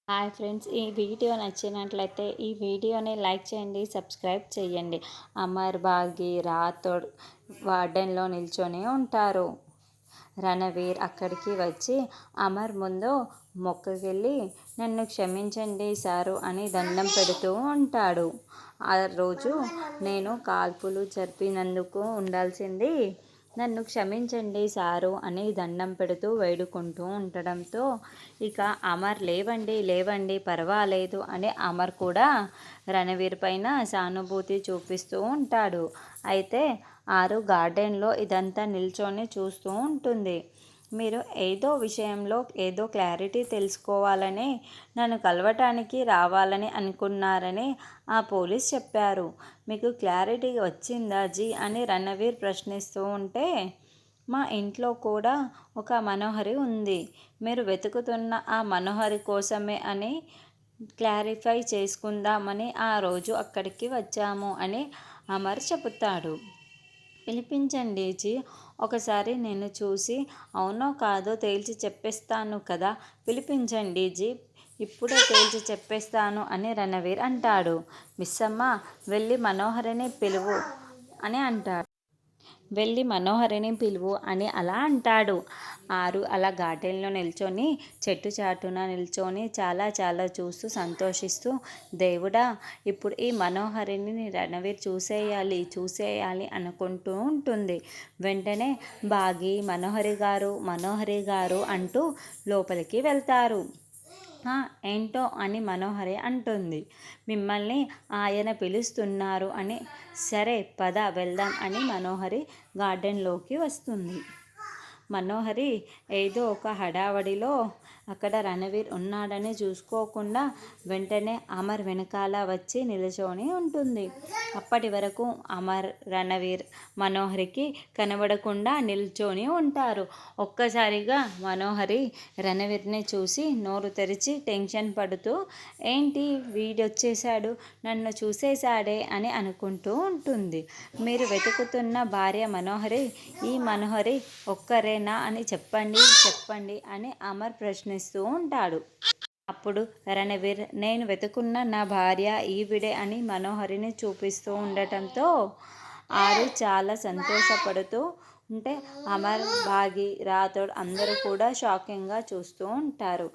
Hi friends, ఈ video నచ్చినట్లయితే ఈ వీడియోని లైక్ చేయండి, సబ్స్క్రైబ్ చేయండి. అమర్ బాగి రాథోడ్ వార్డెన్లో నిల్చొని ఉంటారు. రణవీర్ అక్కడికి వచ్చి అమర్ ముందు మొక్కకెళ్ళి నన్ను క్షమించండి సారు అని దండం పెడుతూ ఉంటాడు. ఆ రోజు నేను కాల్పులు జరిపినందుకు ఉండాల్సింది నన్ను క్షమించండి సారు అని దండం పెడుతూ వేడుకుంటూ ఉండడంతో ఇక అమర్ లేవండి లేవండి పర్వాలేదు అని అమర్ కూడా రణవీర్ పైన సానుభూతి చూపిస్తూ ఉంటాడు. అయితే ఆరు గార్డెన్లో ఇదంతా నిల్చొని చూస్తూ ఉంటుంది. మీరు ఏదో విషయంలో ఏదో క్లారిటీ తెలుసుకోవాలని నన్ను కలవటానికి రావాలని అనుకున్నారని ఆ పోలీస్ చెప్పారు. మీకు క్లారిటీ వచ్చిందా జీ అని రణవీర్ ప్రశ్నిస్తూ ఉంటే, మా ఇంట్లో కూడా ఒక మనోహరి ఉంది. మీరు వెతుకుతున్న ఆ మనోహరి కోసమే అని క్లారిఫై చేసుకుందామని ఆ రోజు అక్కడికి వచ్చాము అని అమర్ చెబుతాడు. పిలిపించండి జీ, ఒకసారి నేను చూసి అవునో కాదో తేల్చి చెప్పేస్తాను కదా, పిలిపించండి జీ, ఇప్పుడే తేల్చి చెప్పేస్తాను అని రణవీర్ అంటాడు. మిస్సమ్మ, వెళ్ళి మనోహరిని పిలువు అని అంటాడు. వెళ్ళి మనోహరిని పిలువు అని అలా అంటాడు. ఆరు అలా గార్డెన్లో నిల్చొని చెట్టు చాటున నిల్చొని చాలా చాలా చూస్తూ సంతోషిస్తూ, దేవుడా, ఇప్పుడు ఈ మనోహరిని రణవీర్ చూసేయాలి అనుకుంటూ ఉంటుంది. వెంటనే బాగి మనోహరి గారు అంటూ లోపలికి వెళ్తారు. ఏంటో అని మనోహరి అంటుంది. మిమ్మల్ని ఆయన పిలుస్తున్నారు అని. సరే పద వెళ్దాం అని మనోహరి గార్డెన్లోకి వస్తుంది. మనోహరి ఏదో ఒక హడావడిలో అక్కడ రణవీర్ ఉన్నాడని చూసుకోకుండా వెంటనే అమర్ వెనకాల వచ్చి నిల్చొని ఉంటుంది. అప్పటి వరకు అమర్, రణవీర్ మనోహరికి కనబడకుండా నిల్చొని ఉంటారు. ఒక్కసారిగా మనోహరి రణవీర్ని చూసి నోరు తెరిచి టెన్షన్ పడుతూ, ఏంటి వీడొచ్చేశాడు, నన్ను చూసేశాడే అని అనుకుంటూ ఉంటుంది. మీరు వెతుకుతున్న భార్య మనోహరి, ఈ మనోహరి ఒక్కరేనా అని చెప్పండి అని అమర్ ప్రశ్నిస్తూ ఉంటాడు. అప్పుడు రణవీర్, నేను వెతుకున్న నా భార్య ఈవిడే అని మనోహరిని చూపిస్తూ ఉండటంతో ఆరు చాలా సంతోషపడుతూ ఉంటే అమర్, బాగి, రాథోడ్ అందరూ కూడా షాకింగ్గా చూస్తూ ఉంటారు.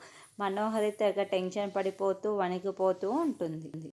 మనోహరి తెగ టెన్షన్ పడిపోతూ వణికిపోతూ ఉంటుంది.